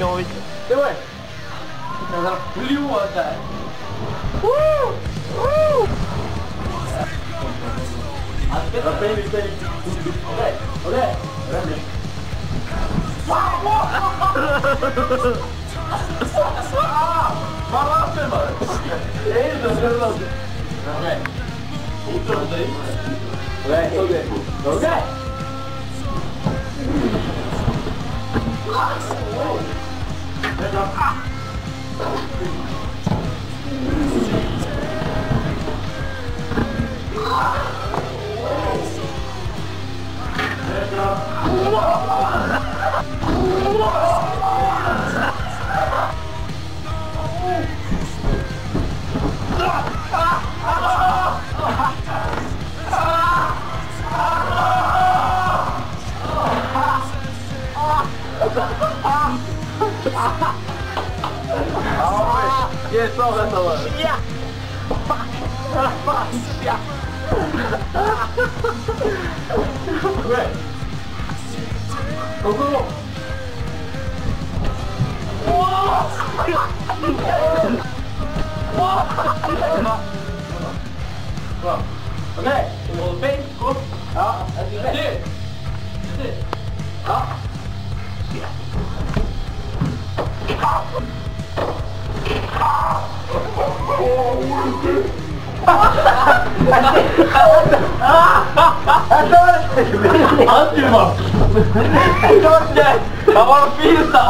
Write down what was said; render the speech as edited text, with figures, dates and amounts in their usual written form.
noise. Do it. There's a blue one there. Woo! Woo! Baby. Okay. Ready. Vad varför var det? Det är inte så långt. Okej. Okej. Yes, all that's all. Yeah. Yeah. Okay. Go. Okay. Well, face. Go. That's it. Jag var fin så.